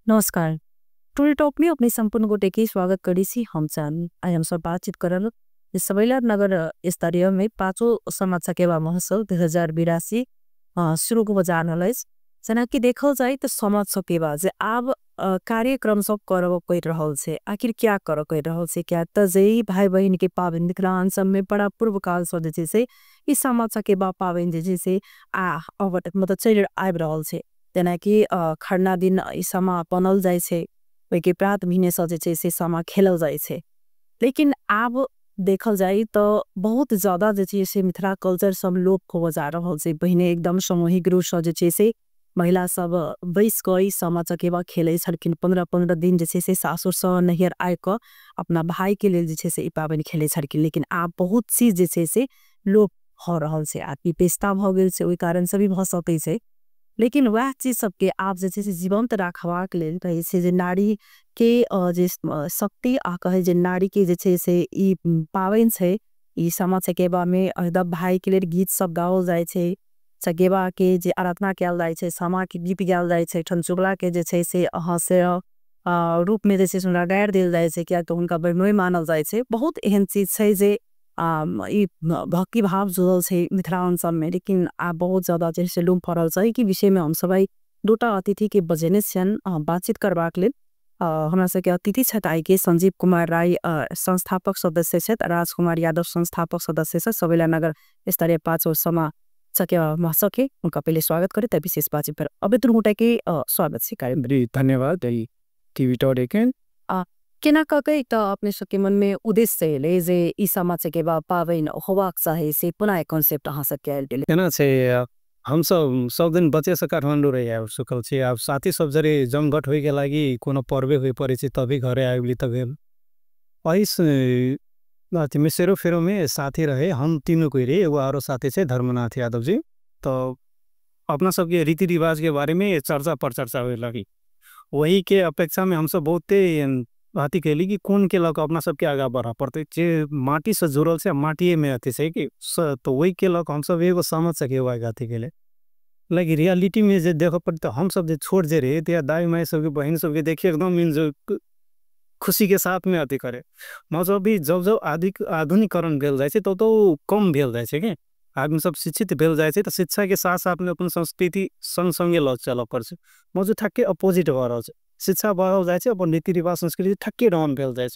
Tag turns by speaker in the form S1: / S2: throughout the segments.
S1: नमस्कार। Today talk में अपने संपूर्ण गोटेकी स्वागत करीसी हम चाहन आज हम सब बातचीत करल सबैला नगर स्तरीय में पाँचों समाज सकेवा महोत्सव 2082 शुरू को बजान जना कि देखल जाए तो समाज सकेवा जे आब कार्यक्रम सब करब कोई रहल छे आखिर क्या कर कोई रहल छे क्या त जेई भाई बहन के पावन मिथिलांचल में बड़ा पूर्व काल से जे से ई समाज सकेवा पावन जे से अब मतलब चल आब रहल छे जना कि खरना दिन ई समा बनल जाय छे ओइ के प्रात भिने सजे छे से समा खेलल जाय छे। लेकिन अब देखल जाए तो बहुत ज्यादा जे छे से मिथिला कल्चर सब लोप हो जा रहल छे। पहिने एकदम सामूहिक रूप से जे छे से महिला सब बैस के समा चकेवा खेले छलखिन 15-15 दिन जे छे से सासुर से नैहर आय क अपना भाई के लेल जे छे से ई पाबन खेले छलखिन। लेकिन अब बहुत चीज जे छे से लोप हो रहल छे आ विपेशता भ गेल छे ओइ कारण से भी भ सकै छे। लेकिन वह चीज सबके आप जे छे से जीवंत राखबाक लेल कहे छे जे नारी के जे शक्ति आ कहे जे नारी के जे छे से ई पावन छे ई समा चकेवा में एकदम भाई के लेल गीत सब गावल जाय छे। चकेवा के जे आराधना कयल जाय छे समा के गीत गायल जाय छे ठनचुगला के जे छे से से रूप में जे छे सुना गायर देल जाय छे क्या तो उनका बहनोई मानल जाय छे। बहुत एहन चीज छे जे ई भक्ति भाव जुड़ल छे मिथिलांचल में। लेकिन आप बहुत ज्यादा जैसे लूम पड़ल छे कि विषय में हम सबै दूटा अतिथि के बजेने छन बातचीत करबाक लेल हमरा सबके अतिथि छथि आई के संजीव कुमार राय संस्थापक सदस्य छथि राजकुमार यादव संस्थापक सदस्य छथि सबैला नगर स्तरीय पाँचों समा चकेवा महोत्सव के उनका पहले स्वागत करे त विशेष बातचीत पर अब तुरमुटा के स्वागत से कार्यक्रम
S2: जी धन्यवाद टीवी टॉक देखें
S1: केना कके त अपने सबके मन में उद्देश्य ले जे ई समा चकेवा पावन होवाक चाहे से पुनः एक कांसेप्ट अहाँ सबके आयल गेल
S2: केना छे हम सब दिन बच्चे से काठमांडू रही है सुकल छे अब साथी सब जरे जमघट होई के लागी कोनो पर्वे होई परे छे तभी घरे आइबली त भेल इस अति में सेरो फेरो में साथी रहे हम तीनों कोई रे एगो आरो साथी छे धर्मनाथ यादव जी। तो अपना सबके रीति रिवाज के बारे में चर्चा पर चर्चा होए लगी वही के अपेक्षा में हम सब बहुते बाती कहली कि कौन के लक अपना सबके आगा बढ़ा पड़ते जे माटी से जुड़ल से माटी में अति से कि तो वही के लक हम सब एगो समझ सके हुआ गाती के लिए लगी रियलिटी में जे देखो पड़ते हम सब जे छोड़ जे रहे त्या दाई माई सबके बहन सबके देखिए एकदम मिल खुशी के साथ में अति करे मतलब भी जब जब आधुनिकरण भेल जाए तो कम भेल जाए के आदमी सब शिक्षित भेल जाए तो शिक्षा के साथ साथ में अपन संस्कृति संग संगे ल चल पर मौजूद ठक्के अपोजिट भ रहा है शिक्षा बढ़ल जाए अपन रीति रिवाज संस्कृति ठक्के डाउन भेल जाए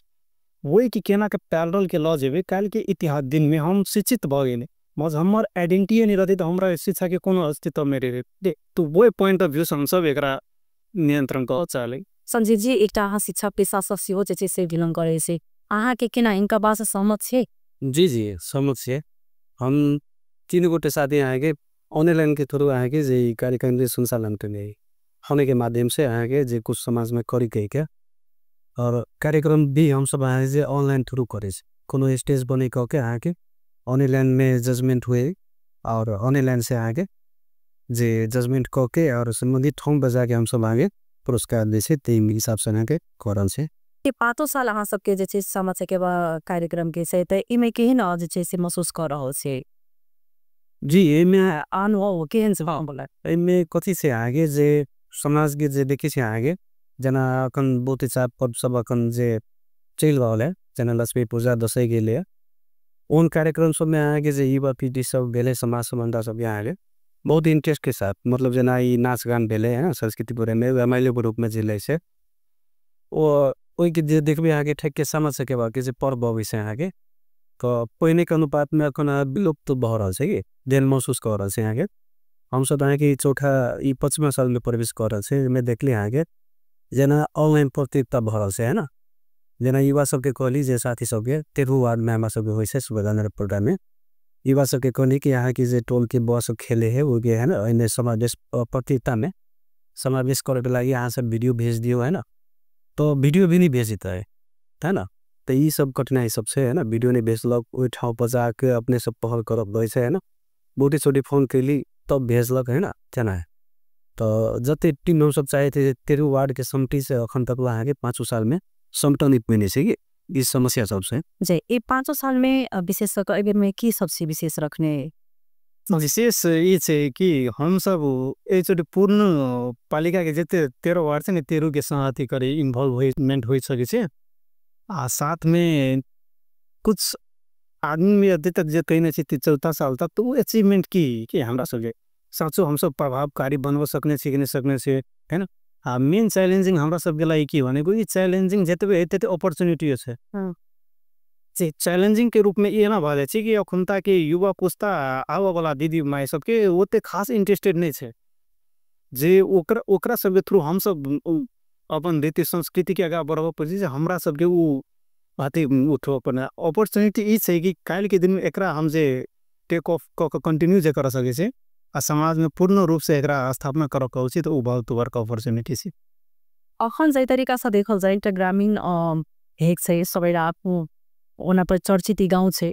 S2: वही कि केना के पैरेलल के ल जेबे काल के इतिहास दिन में हम शिक्षित भ गए मज हमर आइडेंटिटी नहीं रहती तो हमरा शिक्षा के कोनो अस्तित्व में रहे तो वही पॉइंट ऑफ व्यू से हम सब एकरा नियंत्रण कर चले।
S1: संजीव जी एकटा अहाँ शिक्षा पेशा से सेहो जे छे से बिलोंग करे छे अहाँ के केना इनका बात से सहमत छे?
S3: जी जी सहमत छे हम तीन गोटे साथी आए के ऑनलाइन के थ्रू आए के जे कार्यक्रम जे संचालन करने होने के माध्यम से आए के जे कुछ समाज में करी गई क्या और कार्यक्रम भी हम सब आए जे ऑनलाइन थ्रू करे कोनो स्टेज बने कह के आए के ऑनलाइन में जजमेंट हुए और ऑनलाइन से आए के जे जजमेंट कह के और संबंधित ठोंग बजा के हम सब आगे पुरस्कार दे से तेम हिसाब से के करल से
S1: ये 5 साल अहाँ सबके जे छे समा चकेवा कार्यक्रम के से त इमे केहन जे छे से महसूस कर रहल छे?
S3: जी एमे
S1: अनुभव केहन से बोला
S3: एमे कथी से आगे जे समाज के जे देखे से आगे जना अकन बहुत चाप पर सब अकन जे चल रहल है जना लक्ष्मी पूजा दशई के लिए उन कार्यक्रम सब में आगे जे युवा पीढ़ी सब भेले समाज संबंध सब यहाँ आगे बहुत इंटरेस्ट के साथ मतलब जना ई नाच गान भेले है संस्कृति पूरे में रमाइलो के रूप में जिले से वही के जे देखबे आगे ठेक के समझ सके बाकी जे पर्व विषय आगे तो पहिने के अनुपात में अखन विलुप्त तो बह रहा है कि देन महसूस कर रहा है आगे हम सब आए कि चौथा ई 25वां साल में प्रवेश कर रहा है मैं देखली आगे जना ऑनलाइन प्रतियोगिता भर रहा है ना जना युवा सबके कहली जे साथी सबके 13 वार्ड में हमारा सबके होइसे सुबह प्रोग्राम में युवा सबके कहली कि यहाँ की जे टोल के बुआ सब खेले है वो है ना इन समावेश प्रतियोगिता में समावेश करे के लगी यहाँ सब वीडियो भेज दियो है ना तो वीडियो भी नहीं भेजता है ना तो ये सब कठिनाई सबसे है ना वीडियो नहीं भेजलक वही ठाव पर जाके अपने सब पहल करब वैसे है ना बहुत छोटी फोन कैली तब भेजलक है ना जना है तो जते टीम हम सब चाहे थे 13 वार्ड के समिति से अखन तक वहाँ के 5 साल में समटन में से इस समस्या सबसे
S1: जी ये 5 साल में विशेष कर में की सबसे विशेष रखने
S2: विशेष ये छे कि हम सब एकचोटि पूर्ण पालिका के जते 13 वार्ड छे नि 13 के संहति करे इन्वॉल्वमेंट हो सके छे। साथ में कुछ आदमी अभी तक जे कहीं नहीं 14 साल तक तो वो अचीवमेंट की हमरा सबके साचो हम सब प्रभावकारी बनव सकने छे कि नहीं सकने छे है ना। मेन चैलेंजिंग हमरा सबके लागि की भनेको ई चैलेंजिंग जतबे हेते अपॉर्चुनिटी छे जे चैलेंजिंग के रूप में ये ना भाले छे कि अखुनता के युवा पुस्ता आवा वाला दीदी माई सबके ओते खास इंटरेस्टेड नहीं छे जे ओकरा सबके थ्रू हम सब अपन रीति संस्कृति के आगे बढ़ावा पड़ी हमरा सबके वो बातें उठो अपन अपॉर्चुनिटी ई छे कि काल के दिन में एकरा हम जे टेक ऑफ कंटिन्यू जे कर सके छे आ समाज में पूर्ण रूप से एकरा स्थापना कर कहू छी तो वो बहुत वर्क अपॉर्चुनिटी छे।
S1: अखन जै तरीका से देखल जाए एक ग्रामीण हेक छे सबैले आफ्नो ओना पर चर्चित गाउँ छे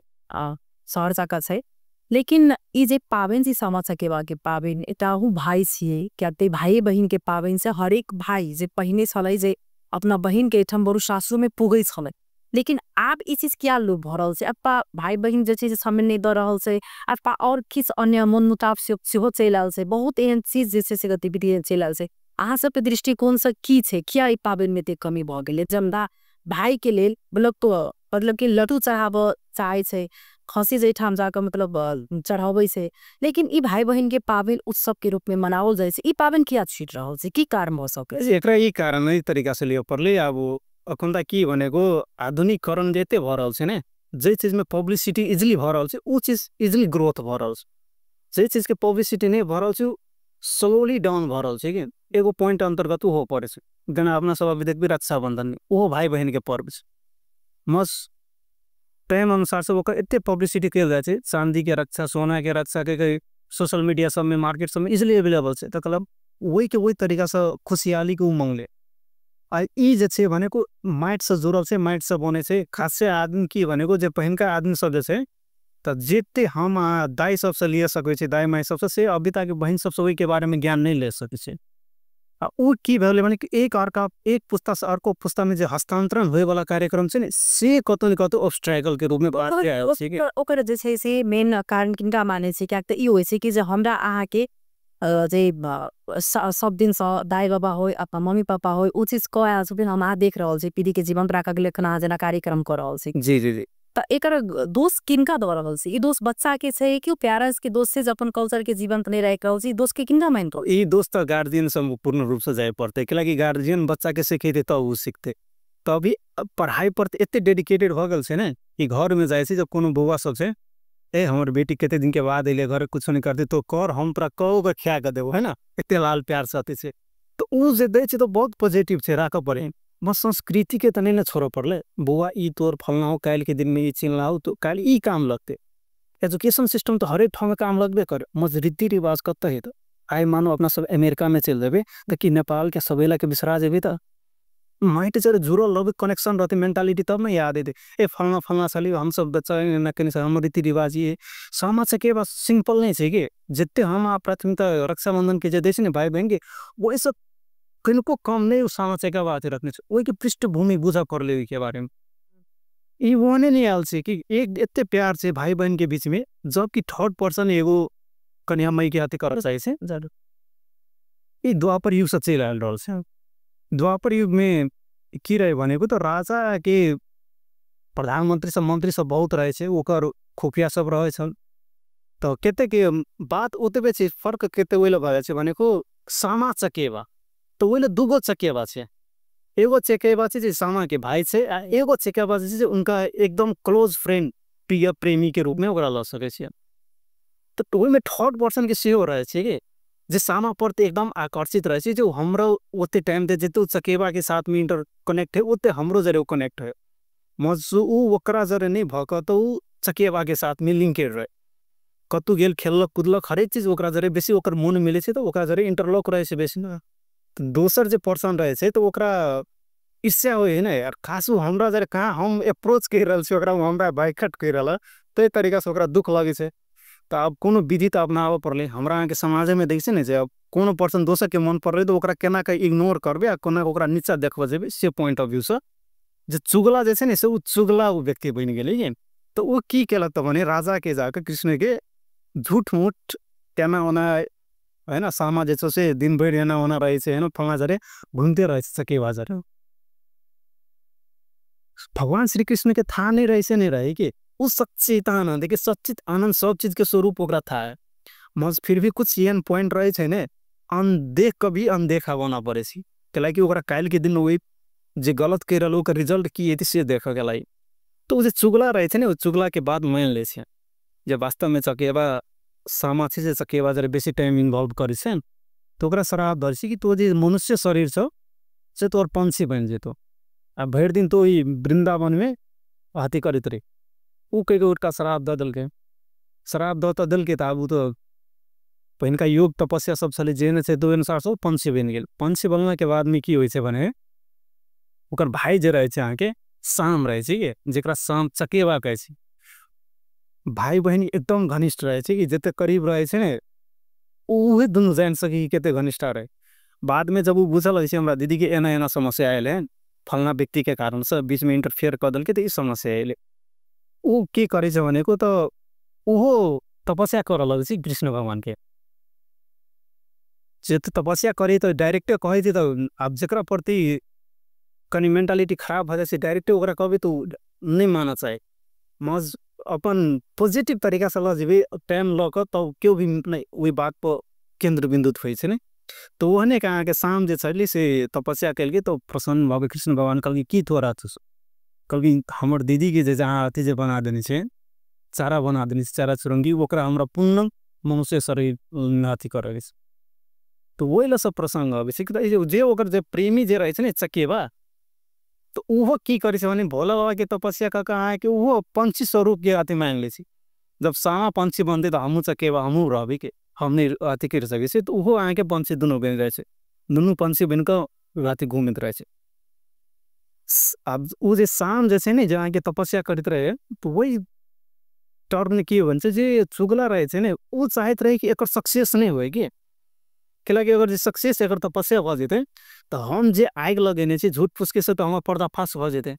S1: शहर जाका छे लेकिन ई जे पाबन जी समाज के बाके पाबन एटा हूँ भाई छिए क्या ते भाई बहन के पाबन से हरेक भाई जे पहिने छलै जे अपना बहन के एठम बरु सासुर में पुगै छलै लेकिन आप ई चीज क्या लोग भरल छे अपा भाई बहन जे चीज समय नहीं द रहल छे अपा और किस अन्य मन मुताब सेहो चलि आयल छे बहुत एहन चीज जे छे से गतिविधि चलि आयल छे अहाँ सबके दृष्टिकोण से की छे क्या ई पाबन में ते कमी भ गेलै जमदा भाई के लेल मतलब कि लड्डू चढ़ाब चाहे छे खसी जे ठाम जाकर मतलब चढ़ाबै छे लेकिन ई भाई बहन के पाबन उत्सव के रूप में मनावल जाए छे ई पाबन किया छूट रहल छे की कारण भ सके
S2: एकरा ई कारण ई तरीका से लियो परले अब अखुनता की भनेको आधुनिकीकरण जते भ रहल छे ने जे चीज में पब्लिसिटी इजिली भ रहल छे उ चीज इजिली ग्रोथ भ रहल छे जे चीज के पब्लिसिटी नहीं भ रहल छे स्लोली डाउन भ रहल छे कि एगो पॉइंट अंतर्गत हो पड़े छे जना अपना सब अभी देखबी रक्षाबंधन वो भाई बहन के पर्व छे मस टाइम अनुसार से ओकर एते पब्लिसिटी कल जाए छे चांदी के रक्षा सोना के रक्षा के सोशल मीडिया सब में मार्केट सब में इजिली अवेलेबल छे तो मतलब वही के वही तरीका से खुशहाली के उमंग ले आ ई जे छे भनेको माइट से जुड़ल छे माइट से बने छे खास से आदमी की भनेको जे पहिनका आदमी सब जे छे त जेते हम दाई सब से लिया सके छे दाई माई सब से अभी तक बहन सब से वही के बारे में ज्ञान नहीं ले सके छे उ की भेले माने कि एक पुस्ता से अर्को पुस्ता में जे हस्तांतरण होए वाला कार्यक्रम छे ने से कतो न कतो ऑब्स्ट्रैकल के रूप में बात आयल छे कि
S1: ओकर जे छे से मेन कारण किनका माने छे क्या त ई होय छे कि जे हमरा आहा के जे सब दिन से दाई बाबा होय अपना मम्मी पापा होय उ चीज कया छे हम आ देख रहल छे पीढ़ी के जीवन राखा के लेखना जना कार्यक्रम कर रहल छे
S2: जी जी जी
S1: त एकर दोष किनका द रहल छे ई दोष बच्चा के छे कि पेरेंट्स के दोष से अपन कल्चर के जीवंत नहीं रह रहल छे दोष के किनका माइन तो
S2: ई दोष त गार्जियन सब पूर्ण रूप से जाए पड़ते कि गार्जियन बच्चा के सिखेते त उ सीखते तभी पढ़ाई पर एते डेडिकेटेड भ गेल छे ने कि घर में जाए छे जब कोनो बउआ सब छे ए हमर बेटी केते दिन के बाद अइले घर कुछ नहीं करते तो कर हम तोरा कहो के खिया के देबो है ना एते लाल प्यार से अति छे तो उ जे दै छे तो बहुत पॉजिटिव छे राख पड़े बस संस्कृति के तने न छोड़ो पड़ले बुआ ई तोर फलना हो काल के दिन में ई चिन्हला हो तो काल ई काम लगते एजुकेशन सिस्टम तो हरेक ठाव में काम लगबे करे मज रीति रिवाज कत है तो आई मानो अपना सब अमेरिका में चल जेबे त कि नेपाल के सबेला के बिसरा जेबे त माइट जरे जुड़ल रहे कनेक्शन रहते मेंटालिटी तब में याद है ए फलना फलना साली हम सब बच्चा न कनी हम रीति रिवाज ये समाज से के बस सिंपल नहीं छे कि जितने हम प्राथमिकता रक्षाबंधन के जे देश ने भाई बहन के वो सब किनको कम नहीं उस समाज से बात रखने से वही की पृष्ठभूमि बुझा कर ले के बारे में ये वो नहीं आयल छे कि एक इतने प्यार से भाई बहन के बीच में जबकि थर्ड पर्सन एगो कन्या मई के हाथे कर चाहिए जरूर ये द्वापर युग से चल आयल रहल छे द्वापर युग में की रहे भनेको तो राजा के प्रधानमंत्री सब मंत्री सब बहुत रहे छे ओकर खुफिया सब रहे छन तो केते के बात ओतबे छे फर्क केते ओइला भए छे भनेको सामा चकेवा तो ओइला दुगो चकेवा छे एगो चकेवा छे जे सामा के भाई छे आ एगो चकेवा छे जे उनका एकदम क्लोज फ्रेंड प्रिय प्रेमी के रूप में ओकरा ल सके छे तो ओइ में थर्ड पर्सन के सेहो रहे छे के जे सामा पर एकदम आकर्षित रहे जो हमरो ओते टाइम दे जेते चकेवा के साथ में इंटर कनेक्ट है ओते हमरो जरे कनेक्ट है मजु ओकरा जरे नहीं भक तो चकेवा के साथ में लिंकेड रहे कतु गेल खेलक कूदलक हरेक चीज ओकरा जरे बेसी ओकर मन मिले छे तो ओकरा जरे इंटरलॉक रहे छे बेसी ना तो दोसर जे पर्सन रहे छे तो ओकरा ईर्ष्या होय है ना यार खासु हमरा जरे कहाँ हम अप्रोच कर रहल छे ओकरा हमरा बाइकट कर रहल तो ए तरीका से ओकरा दुख लगे छे तो अब कोनो विधि तो अपनाव पड़े हमरा के समाज में देखे ने जे अब कोनो पर्सन दोसर के मन पड़ रहे तो ओकरा केना के इग्नोर करबे आ कोना ओकरा नीचा देखबे जेबे से पॉइंट ऑफ व्यू से जे चुगला जे छे ने से उ चुगला उ व्यक्ति बन गेले तो वो की केलक त भने राजा के जाके कृष्ण के झूठ मूठ त्यामा ओना हैन सामा जे छ से दिनभरि हेर्न ओना रहेछ हैन फलाना जरे घुम्दै रहेछ सकेवा जरे भगवान श्री कृष्ण के था नहीं रहे से नहीं रहे कि उस सच्चित आनंद देखिए सच्चित आनंद सब चीज के स्वरूप ओकरा था है मज फिर भी कुछ एहन पॉइंट रहे छै ने अनदेख कभी अनदेखा बना पड़े सी कैलाकि ओकरा काल के दिन वही जे गलत कर रहा ओकर रिजल्ट की है से देख के लाई तो जे चुगला रहे थे ना वो चुगला के बाद मान ले छे जब वास्तव में चकेवा सामा छे जे चकेवा जरे बेसी टाइम इन्वॉल्व करे छे तो ओकरा श्राप दर्शी कि तो जे मनुष्य शरीर छ से तोर पंछी बन जेतो अब भर दिन तो ही वृंदावन में हाथी करित रहे ऊ कह के उठका श्राप दल के श्राप द दल के अब तो पहिन का योग तपस्या सब चले जे से दो अनुसार सब पंछी बन गेल पंछी बनला के बाद में की होय छे बने ओकर भाई जे रहे छे अहाँ के शाम रहे छे के जेकरा शाम चकेवा कहे छे भाई बहन एकदम घनिष्ठ रहे छे कि जते करीब रहे छे ने उहे दुनु जान सकी केते घनिष्ठ रहे बाद में जब वो बुझल छै हमरा दीदी के एना एना समस्या आयल है फलना व्यक्ति के कारण से बीच में इंटरफेयर कर दल के तो इस समस्या आयल ऊ के करे छ भनेको तो ओहो तपस्या कर लग छी कृष्ण भगवान के जे तपस्या करे तो डायरेक्ट कहे थी तो अब जकरा प्रति कनी मेंटालिटी खराब हो जाए डायरेक्ट ओकरा कभी तो नहीं माना चाहे मज अपन पॉजिटिव तरीका से लजीबे टाइम लक तो क्यों भी नहीं वही बात पर केंद्र बिंदु हुई है तो वहने कहा कि शाम जे छली से तपस्या कल के तो प्रसन्न भगवान कृष्ण भगवान कल की थोड़ा कल की हमर दीदी के जे जहाँ अति जे बना देनी छे चारा बना देनी चारा चुरंगी ओकरा हमरा पूर्ण मनुष्य शरीर नाथी करे तो वही ला सब प्रसंग जे ओकर जे प्रेमी जे रहे छे चकेवा तो वो की करे छे भने भोला बाबा के तपस्या का कहा है कि वो पंछी स्वरूप के अति मांग ले छी जब सामा पंछी बनते तो हमू चकेवा हमू रहबे के हमने अति कर सके से तो वो आके पंछी दोनों बन रहे दोनों पंछी बनकर राति घूमित रहे अब वो जे शाम जैसे नहीं जहाँ के तपस्या करते रहे तो वही टर्न के भन्छ जे चुगला रहे छे ने वो चाहत रहे कि एक सक्सेस नहीं हुए कि अगर जे सक्सेस एक तपस्या भ जेते तो हम जे आग लगेने छे झूठ फुसके से तो हम पर्दाफाश भ जेते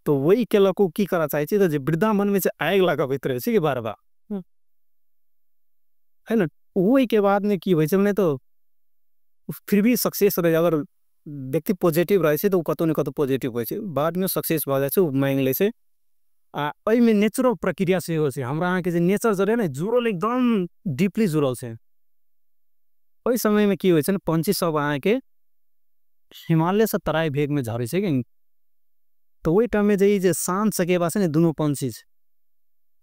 S2: तो वही के लको की करा चाहे छे तो जे वृद्धावन में से आग लगाबैत रहे छे कि बार बार है ना वही के बाद में की होय छे तो फिर भी सक्सेस रहे अगर व्यक्ति पॉजिटिव रहे छे तो कतो न कतो पॉजिटिव होय छे बाद में सक्सेस भ जाय छे मांग ले छे ओइ में नेचुरल प्रक्रिया से हो छे हमरा अहाँ के जे नेचर जरे ने जुड़ल एकदम डीपली जुड़ल छे ओइ समय में की होय छे पंछी सब अहाँ के हिमालय से तराई भेग में झरे छे कि तो वही टाइम में जे शांत सकेवा छे ने दुनो पंछी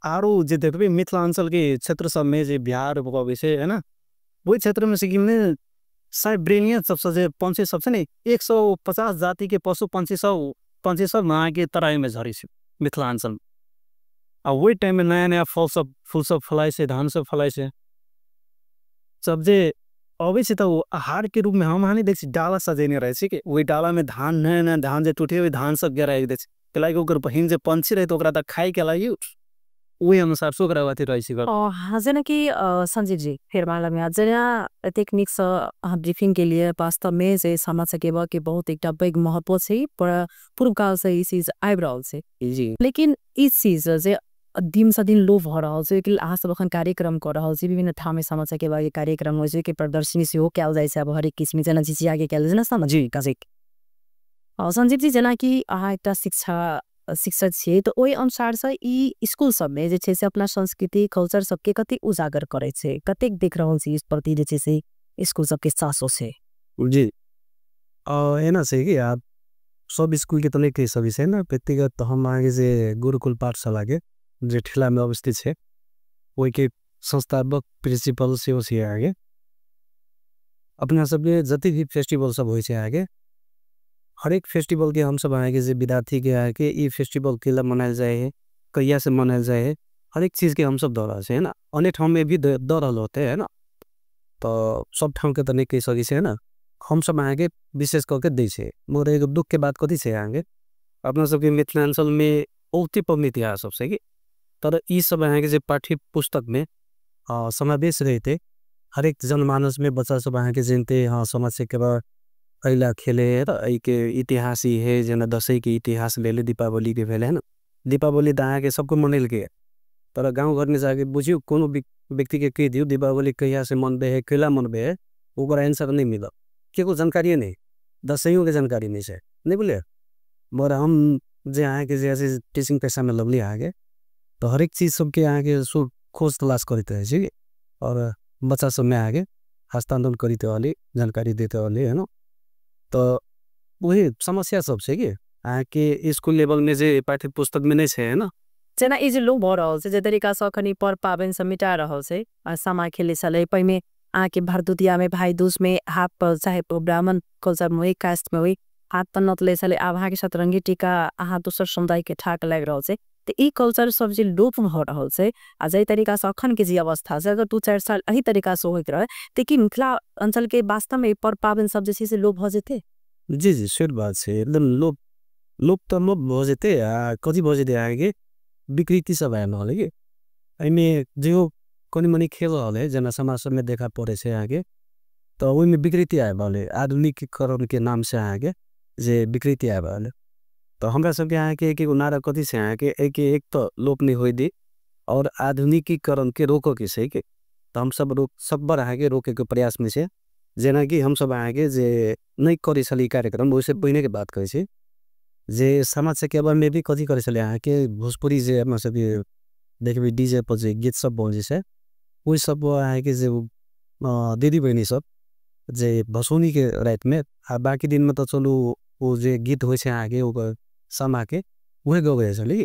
S2: आरो जे देखबे मिथिलांचल के क्षेत्र सब में जे बिहार भगवे छे है ना वही क्षेत्र में सिक्किम में साइब्रेनियन सबसे जे पंछी सब छे ने 150 जाति के पशु पंछी सब वहाँ के तराई में झरे छे मिथिलांचल में वही टाइम में नया नया फूल सब फलाए छे धान सब फलाए छे सब जे अभी से तो आहार के रूप में हम हानि देख डाला सजेने रहे छे कि वही डाला में धान नया नया धान जे टूटे हुए धान सब गिरा दे छे ओकर बहिन जे पंछी रहे तो ओकरा त खाए के लागि वही अनुसार सोकरावती रही सी
S1: हाँ जना कि संजीव जी फिर माला में आज जना टेक्निक से ब्रीफिंग के लिए वास्तव में जे समाज सकेवा के बहुत एक बig महत्व छे पर पूर्व काल से ई चीज आबि रहल छे
S3: जी
S1: लेकिन ई चीज जे दिन से दिन लो भ रहल छे कि आज सब अखन कार्यक्रम कर रहल छे विभिन्न ठाम में समाज सकेवा के कार्यक्रम होय छे कि प्रदर्शनी से हो कैल जाय छे अब हरेक किस्म जना जी आगे कैल जना समझ
S3: जी काजिक
S1: संजीव जी जना कि अहाँ एकटा शिक्षक छे तो ओहि अनुसार से ई स्कूल सब में जे छे से अपना संस्कृति कल्चर सबके कति उजागर करे छे कतेक देख रहल छी इस प्रति जे छे से स्कूल सबके चासो छे
S3: जी एना से कि आप सब स्कूल के तले के सब विषय ना व्यक्तिगत तो हम आगे जे गुरुकुल पाठशाला के जे ठेला में अवस्थित छे वही के संस्थापक प्रिंसिपल से हो छे आगे अपना सब जति भी फेस्टिवल सब होय छे आगे हर एक फेस्टिवल के हम सब आगे जे विद्यार्थी के आगे ये फेस्टिवल के लिए मनायल जाए है कहिया से मनायल जाए है हर एक चीज के हम सब दौरा से है ना अनेक ठाम में भी दौड़ल होते है ना तो सब ठाम के तो नहीं कह सकी से है ना हम सब आगे विशेष करके दे छे मगर एक दुख के बात कथी छे आगे अपना सबके मिथिलांचल में औती पबनी इतिहास सबसे कि तर ई सब आगे जे पाठ्य पुस्तक में समावेश रहते हर एक जनमानस में बच्चा सब आगे जनते हाँ समाज से के अला खेले है के इतिहास ही है जना दशई के इतिहास ले ले दीपावली के भेले है ना दीपावली तो के सबको मनल के तर गाँव घर में जाके बुझियो कोनो भी व्यक्ति के कह दियो दीपावली कहिया से मन बे है कैला मन बे है ओकर आंसर नहीं मिला के को जानकारी नहीं दसैयों के जानकारी नहीं से नहीं बोले मोर हम जे आए के जैसे टीचिंग पेशा में लगली आगे तो हर एक चीज़ सबके आगे सो खोज तलाश करते हैं जी और बच्चा सब में आगे हस्तांतरण करते वाली जानकारी देते वाले है ना तो वही समस्या सब से कि आके स्कूल लेवल में जे पाठ्य पुस्तक में नहीं है ना
S1: जेना ई जे लोग भऽ रहल छै जे तरीका से अखनी पर पाबनि सब मिटा रहल छै आ सामा खेले छलै पहिने आके भरदुतिया में भाई दूज में हाथ पर चाहे ब्राह्मण कल्चर में हुई कास्ट में हुई हाथ पर नतले छलै आब अहाँके सतरंगी टीका अहाँ दोसर समुदाय के ठाक लागि रहल छै तो ई कल्चर सब जे लोप भऽ रहल छै आ जै तरीका से अखन के जे अवस्था छै अगर 2-4 साल एही तरीका से होइत रहे तो कि मिथिला अंचल के वास्तव में पर पाबनि सब जे छै से लोप भऽ जेतै
S3: जी जी सही बात है एकदम लोप लोप तो लोप हो जेते कति बजे दे आगे विकृति सब आए ना लगे में जो कोनी मनी खेल हले जना समाज में देखा पड़े से आगे तो वही में विकृति आए वाले आधुनिकीकरण के नाम से आगे जे विकृति आए वाले तो हमरा सबके यहाँ के एक नारा कथी से यहाँ के एक तो लोप नहीं हो दी और आधुनिकीकरण के रोको के सही के तो हम सब सब बार आगे रोके के प्रयास में से जेना कि हम सब आगे जे नहीं करे छली कार्यक्रम वैसे पहिने के बात करे छे जे समाज से केवल में भी कथी करे छले यहाँ के भोजपुरी जे हम सब देखबे डीजे पर जे गीत सब बोल जे वही सब आए के जे दीदी बहनी सब जे भसौनी के रात में आ बाकी दिन में तो चलो वो जे गीत हो आगे वो समा के वही गए चली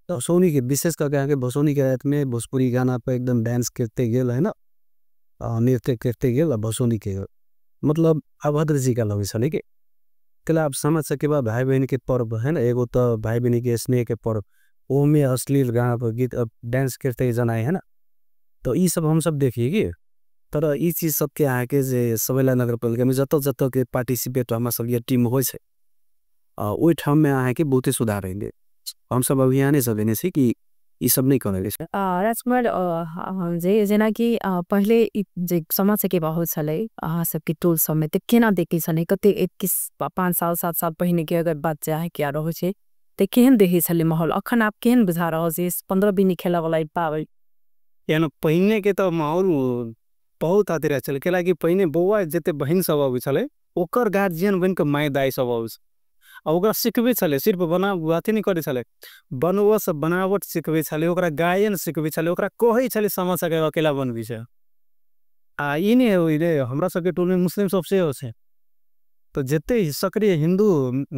S3: तो भसौनी के विशेष करके आगे भसौनी के रात में भोजपुरी गाना पर एकदम डांस करते गेल है ना नृत्य करते गेल भसौनी के मतलब अभद्र जी का लगे चले के कला आप समझ सके बा भाई बहन के पर्व है ना एगो तो भाई बहन के स्नेह के पर्व वो में अश्लील गाना पर गीत अब डांस करते जनाए है ना तो ये सब हम सब देखिए कि तर ये चीज़ सबके आके जे सबैला नगरपालिका में जत जत के पार्टिसिपेट हम सब ये टीम हो वही ठाम में आके बहुते सुधार रहेंगे हम सब अभियान सब हेने से कि ये सब नहीं करेंगे
S1: राजकुमार जे जेना कि पहले जे समाज से के बहुत छलै अहाँ सबके टोल सब में त केना देखै छलै कते 21-5 साल 7 साल पहिने के अगर बात चाहे क्या रहो छे त केहन देखै छलै माहौल अखन आप केहन बुझा रहल जे 15 बिनी खेला वाला पावे
S2: यानी पहिने के तो माहौल बहुत आते रह चल के लागी पहिने बौआ जते बहन सब आबै छलै ओकर गार्जियन बन के माय दाई सब आबै ओकरा सिखबे छले सिर्फ बना बात नहीं करे छले बनवस बनावट सिखबे छले ओकरा गायन सिखबे छले ओकरा कहै छले समाज के अकेला बनबी छै आ ई नहीं होई रे हमरा सबके टोल में मुस्लिम सबसे हो छै तो जते सक्रिय हिंदू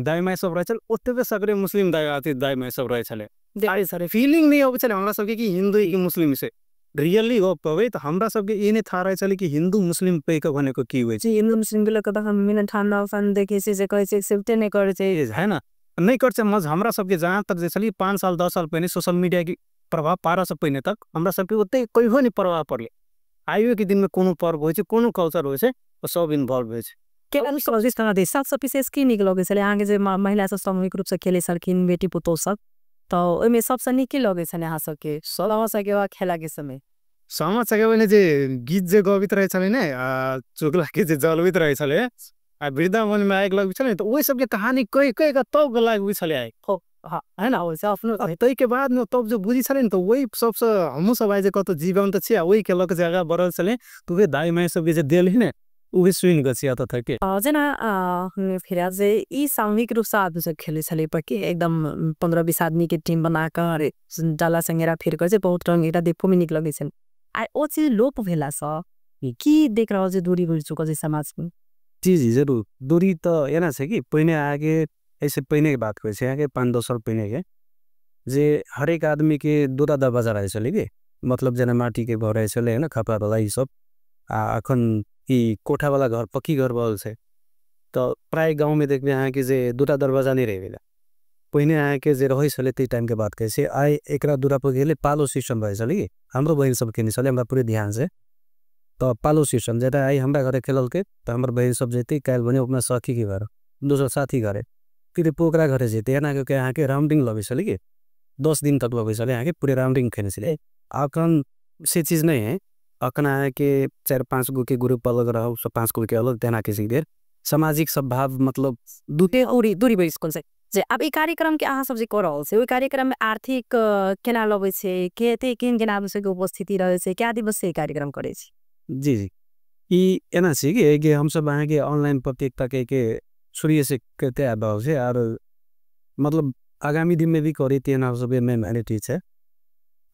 S2: दाई माय सब रह छल ओतबे सक्रिय मुस्लिम दाई माय सब रह छले दाई सारे फीलिंग नहीं होबै छले हमरा सबके कि हिंदू कि मुस्लिम से रियली हो पवे तो हमरा सबके ये नहीं था रहे चले कि हिंदू मुस्लिम पे के बने को की हुए
S1: जी हिंदू मुस्लिम के लोग हम मिन ठाना फन देखे से कहे से एक्सेप्ट नहीं करे छै
S2: है ना नहीं कर मज हमरा सबके जहाँ तक जे चली 5 साल 10 साल पहले सोशल मीडिया की प्रभाव 12 से पहले तक हमरा सबके ओते कोई नहीं प्रभाव पड़ले आइयो के दिन में कोनो पर्व होय छै कोनो कल्चर होय छै सब इन्वॉल्व होय छै
S1: के अनुसार जिस तरह दे सबसे विशेष की निक लगे छले आगे जे महिला सब सामूहिक रूप से खेले सलखिन बेटी पुतोह सब तो ओमे सबसे निक लगे छले अहाँ सबके सलाह सके खेला के समय
S2: समाज सके भने जे गीत जे गवित रहे छले ने चुगला के जे जलवित रहे छले आ वृंदावन में आग लग छले तो ओइ सब के कहानी कई कई का तब लाग छले आए
S1: हां है ना ओइ से आफ्नो
S2: तई के बाद में तब जो बुझी छले तो वही सबसे हम सब आइ जे कत जीवंत छ वही के लक जगह बरल छले तो वे दाई माय सब के जे देल है ने उहे स्विन गसिया त थके
S1: जना फिर जे ई सामूहिक रूप से आदमी सब खेले छले पर के एकदम 15-20 आदमी के टीम बना कर डाला संगेरा फिर कर जे बहुत रंग एटा देखो में निक लगे छन आ ओ चीज लोप भेला स की देख रहो जे दूरी गुल चुका जे समाज में
S3: जी जी जरूर दूरी तो एना छै कि पहिने आगे ऐसे पहिने की बात करे छै आगे 5-10 साल पहिने के जे हर एक आदमी के दूरा दरवाजा रहे छले के मतलब जना माटी के घर रहे छले है ना खपरा वाला ई सब अखन ई कोठा वाला घर पक्की घर बल छै तो प्राय गांव में देखबे यहाँ के जे दूटा दरवाजा नहीं रहेला पहिने आए के जे रहे छले ते टाइम के बात करे छै आइ एकरा दूरा पर गेले पालो सिस्टम रहे छले कि हाम्रो बहिन सब खेने छले हमरा पूरे ध्यान से तो पालो सिस्टम जेटा आई हमरा घरे खेलल के तो हमर बहिन सब जेते काल बने अपना सखी के घर दूसरा साथी घरे फिर पोकरा घरे जेते एना के यहाँ के राउंडिंग लगे छले कि 10 दिन तक लगे छले यहाँ के पूरे राउंडिंग खेने छले अखन से चीज नहीं है अखन आए के 4-5 गो के ग्रुप अलग रहो 5 गो के अलग तेना के सीधे सामाजिक सद्भाव मतलब
S1: दूरी दूरी बेस कौन से जे अब ई कार्यक्रम के अहाँ सब जे कऽ रहल छै ओइ कार्यक्रम में आर्थिक केना लबै छै केहन केना आदमी सबके उपस्थिति रहै छै क्या दिवस से ई कार्यक्रम करै छी
S3: जी जी ई एना छै कि हम सब अहाँ के ऑनलाइन प्रतियोगिता के शुरू से करते आ रहल छै और मतलब आगामी दिन में भी करी तीन हम सब में मैनिटी है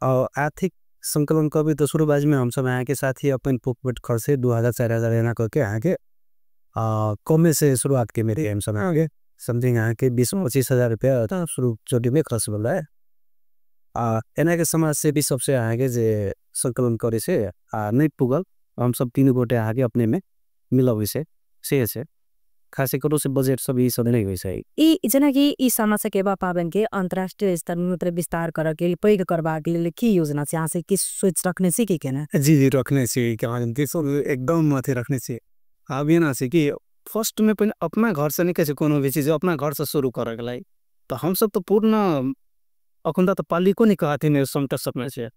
S3: और आर्थिक संकलन कभी तो शुरुआत में हम सब यहाँ के साथ ही अपन पॉकेट खर्च से 2000-4000 एना करके यहाँ के कमे से शुरुआत के मेरे हम सब आगे समथिंग यहाँ के 20-25 रुपया शुरू छोटी में खर्च बोल रहा है एना के समाज से भी सबसे आगे जे संकलन करे से नहीं पुगल हम सब तीन गोटे आगे अपने में मिलावे से खास करो से बजेट सब ये सब नहीं वैसे
S1: ई जना कि ई समस्या केवा पावन के अंतर्राष्ट्रीय स्तर में मतलब विस्तार कर के पैग करबाक लेल की योजना छै अहाँ से की सोच रखने छी कि केना
S2: जी जी रखने छी क्या सब एकदम अथी रखने छी अब ये ना कि फर्स्ट में पहले अपना घर से नहीं कैसे कोनो भी चीज अपना घर से शुरू करे के लाई तो हम सब तो पूर्ण अखुंदा तो पाली को नहीं कहते ने समट सब में से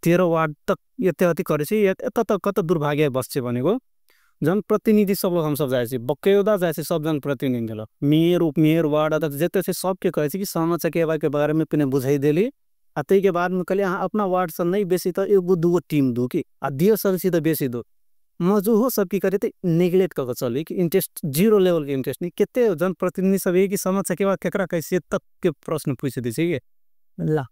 S2: 13 वार्ड तक यते अति करे छी एत त कत दुर्भाग्य बस छै भनेको जनप्रतिनिधि सब लोग हम सब जाए छी बकायदा जाए छी सब जनप्रतिनिधि लोग मेयर उपमेयर वार्ड अध्यक्ष जेते से सब के कहे छी कि समस्या के बारे में पने बुझाई देली आ तई के बाद में कहले अहाँ अपना वार्ड से नहीं बेसी तो एगो दूगो टीम दो कि आ दियो सर तो बेसी दो म जो हो सब की करे थे नेग्लेक्ट कर चली कि इंटरेस्ट 0 लेवल के इंटरेस्ट नहीं केते जनप्रतिनिधि सब ये कि समस्या के बाद केकरा कैसे तक के प्रश्न पूछ दी छी
S1: ला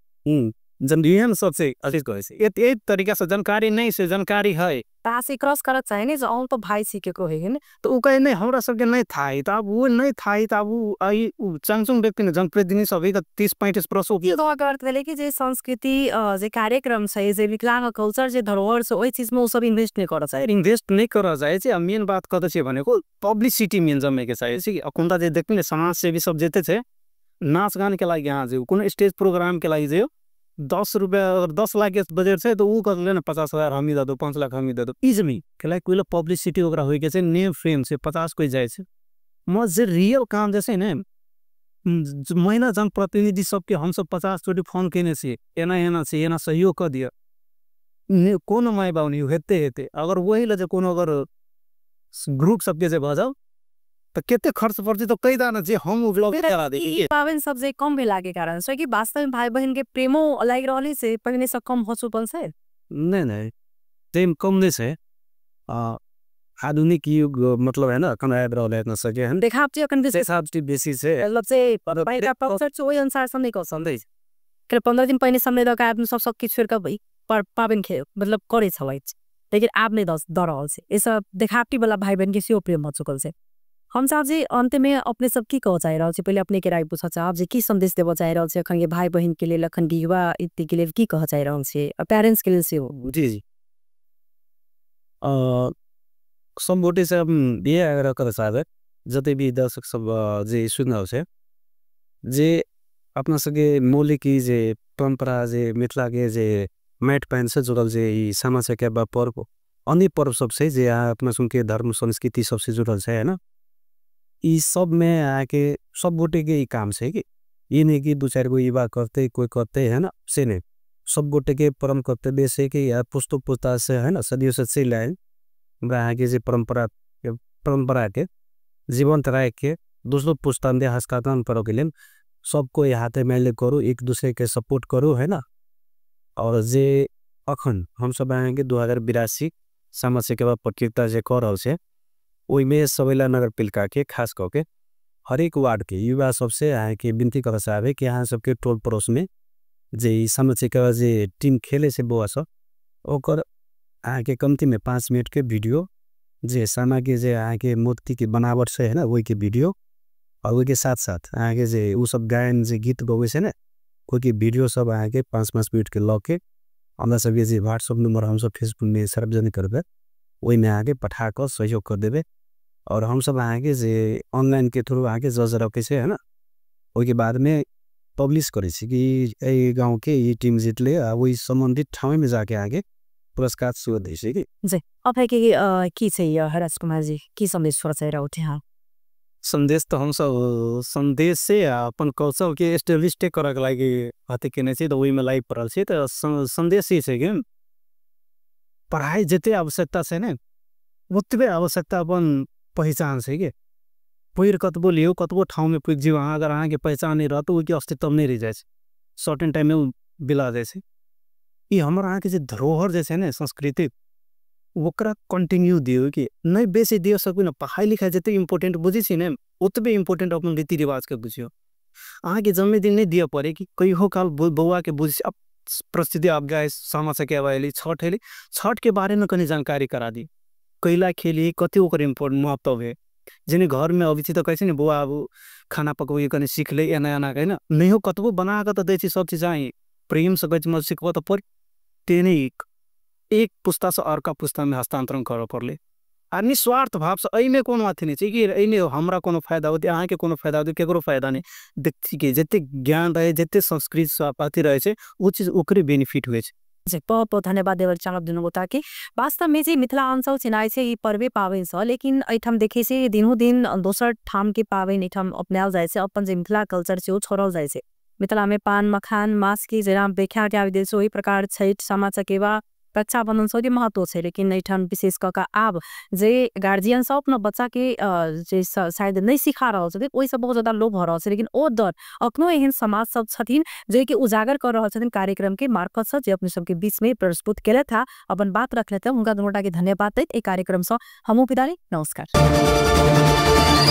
S2: जन सबसे अजीज कहे से ये तरीका से जानकारी नहीं से जानकारी है
S1: ता से क्रॉस करत चाहे नहीं जो औ तो भाई सी के कहे है
S2: तो उ कहे नहीं हमरा सब के नहीं थाई त अब वो नहीं थाई त अब उ आई चांगचुंग व्यक्ति ने जनप्रतिनिधि सबै त 30-35%
S1: की दो करत भेले कि जे संस्कृति जे कार्यक्रम छै जे विकलांग कल्चर जे धरोहर छ ओइ चीज में उ सब इन्वेस्ट नहीं करत चाहे
S2: इन्वेस्ट नहीं कर जाए छै मेन बात कत छै भनेको पब्लिसिटी मेन जमे के चाहिए छै अकुंदा जे देखने समाज सेवी सब जेते छे नाच गान के लागि यहाँ जे कोनो स्टेज प्रोग्राम के लागि जे 10 रुपया अगर 10 लाख के बजट से तो वो कर लेना 50,000 हम ही दे दो 5 लाख हम ही दे दो इजमी के लाइक कोई पब्लिसिटी वगैरह हो के नेम फ्रेम से 50 कोई जाए म जे रियल काम जैसे ने महीना जनप्रतिनिधि सबके हम सब 50 चोटी फोन केने से एना सहयोग कर दिया कोनो माई बाबू नहीं हेते अगर वही लजे कोनो अगर ग्रुप सबके जे भजाओ तो केते खर्च पर्छ तो कई दाना जे हम ब्लॉग करा दे
S1: पावन सब जे कम भेला के कारण से कि वास्तव में भाई बहन के प्रेमो लाग रहले से पहले से कम हो चुकल से
S3: नहीं प्रेम कम नहीं से आधुनिक युग मतलब है ना कम आए रहले न सके हम
S1: देखा आप अकन
S3: से हिसाब से बेसी से
S1: मतलब से पैसा पक्सर से ओइ अनुसार समय को संदेश के 15 दिन पहले समय लगा आदमी सब किछ छोड़ के भाई पर पावन खे मतलब करे छ भाई लेकिन आप नहीं दर रहल से ये सब देखावटी वाला भाई बहन के से प्रेम हो चुकल से हम साहब जी अंत में अपने सब की कह चाह रहा है पहले अपने के राय पूछा चाह जी की संदेश देव चाह रहा है अखन के भाई बहन के लिए अखन के युवा इत्ती के लिए की कह चाह रहा है पेरेंट्स के लिए से हो
S3: जी जी सब गोटे से हम ये आग्रह कर चाहते जते भी दर्शक सब जे सुन जे अपना सके मौलिक जे परंपरा जे मिथिला के जे मैट पैन से जुड़ल जे समस्या के पर्व अन्य पर्व सबसे जे अपना सुन के धर्म संस्कृति सबसे जुड़ल है ना ये सब में आके सब गोटे के ही काम से कि ये नहीं कि 2-4 गो युवा करते कोई करते है ना से नहीं सब गोटे के परम कर्तव्य से कि यार पुस्तक पुस्ता से है ना सदियों से चल आए आगे जे परंपरा के जीवंत रह के दूसरों पुस्तान दे हस्तांतरण करो के लिए सबको हाथे मेल करो एक दूसरे के सपोर्ट करो है ना और जे अखन हम सब आएंगे 2082 समस्या के बाद प्रतियोगिता जे कर रहा है वही में सबैला नगर पालिका के खास करके हर एक वार्ड के युवा सबसे आए के विनती कर चाहे कि यहाँ सबके टोल पड़ोस में जे समस्या के जे टीम खेले से बुआ सब ओकर आके कमती में 5 मिनट के वीडियो जे सामग्री जे आके मूर्ति की बनावट से है ना वही के वीडियो और वही के साथ साथ आगे जे वो सब गायन जे गीत गवे से ना कोई के वीडियो सब आके 5-5 मिनट के लग के हमरा सब ये व्हाट्सअप नंबर हम सब फेसबुक में सार्वजनिक करबे वही में आगे पठा कर सहयोग कर देवे और हम सब आगे जे ऑनलाइन के थ्रू आगे जज रखे से है ना वही के बाद में पब्लिश करे कि गाँव के ये टीम जीतले वही संबंधित ठाव में जाके आगे पुरस्कार सुर दे कि
S1: जी अब है कि चाहिए हराज कुमार जी की संदेश छोड़ चाहिए उठे हाँ
S2: संदेश तो हम सब संदेश से अपन कौशल के एस्टेब्लिश करे के लागि अथी केने छी तो वही में लाइव पड़ल छी तो संदेश ही है कि पढ़ाई जिते आवश्यकता से ने ओतबे आवश्यकता अपन पहचान से कि पैर कतबो लियो कतबो ठाउँ में पुग जीव अगर अहाँ के पहचान नहीं रहत उसके अस्तित्व नहीं रह जाए सर्टेन टाइम में बिला जाए ये हमारे अहाँ के जे धरोहर जैसे ना संस्कृति ओकरा कंटिन्यू दियो कि नहीं बेसी दियो सकू ना पढ़ाई लिखाई जिते इम्पोर्टेंट बुझी छी ने उतबे इम्पोर्टेंट अपन रीति रिवाज के बुझियो अहाँ के जन्मदिन नहीं दिया पड़े कि कहियो काल बउआ के बुझ अब प्रसिद्धि अब गए सामा चकेवा अली छठ अली छठ के बारे में कहीं जानकारी करा दी कैला खेली कति ओकर इम्पोर्टेंट महत्व है जिन्हें घर में अभी तो कैसे नहीं बुआ अब खाना पकवे कहीं सीख ले एना एना कहीं ना नहीं हो कतबो बना कर तो दे सब चीज आई प्रेम से गज सिखब तो पर तेने एक पुस्ता से अर्का पुस्ता में हस्तांतरण कर पड़े आ निस्वार्थ भाव से अमे कोनो अथी नहीं कि अने हमरा कोनो फायदा होती अहाँ के कोनो फायदा होती केकरो फायदा नहीं देखी के जिते ज्ञान रहे जिते संस्कृत अथी रहे वो चीज ओकरे बेनिफिट हुए
S1: बहुत बहुत धन्यवाद देवल चाहब दुनू ताकि वास्तव में जी मिथिला अंचल चिनाई से ये पर्वे पाबन छ लेकिन एठाम देखे से दिनों दिन दोसर ठाम के पाबन एठाम अपनाल जाए से अपन जे मिथिला कल्चर से छोड़ल जाए से मिथिला में पान मखान मास की जेना व्याख्या के आविदेश वही प्रकार छठ सामा चकेवा रक्षाबंधन सौदी महत्व है लेकिन एठाम विशेष करके आब जे गार्जियन सब अपना बच्चा के जे शायद नहीं सिखा रहा छथिन ओहि सब बहुत ज्यादा लोभ भ रहा है लेकिन ओ दर अखनो एहन समाज सब छथिन जे कि उजागर कर रहा छथिन कार्यक्रम के मार्फत से जे अपने सबके बीच में प्रस्तुत केले था अपन बात रखले थे उनका दोनों के धन्यवाद दैत ए कार्यक्रम से हमहु विदा ली नमस्कार।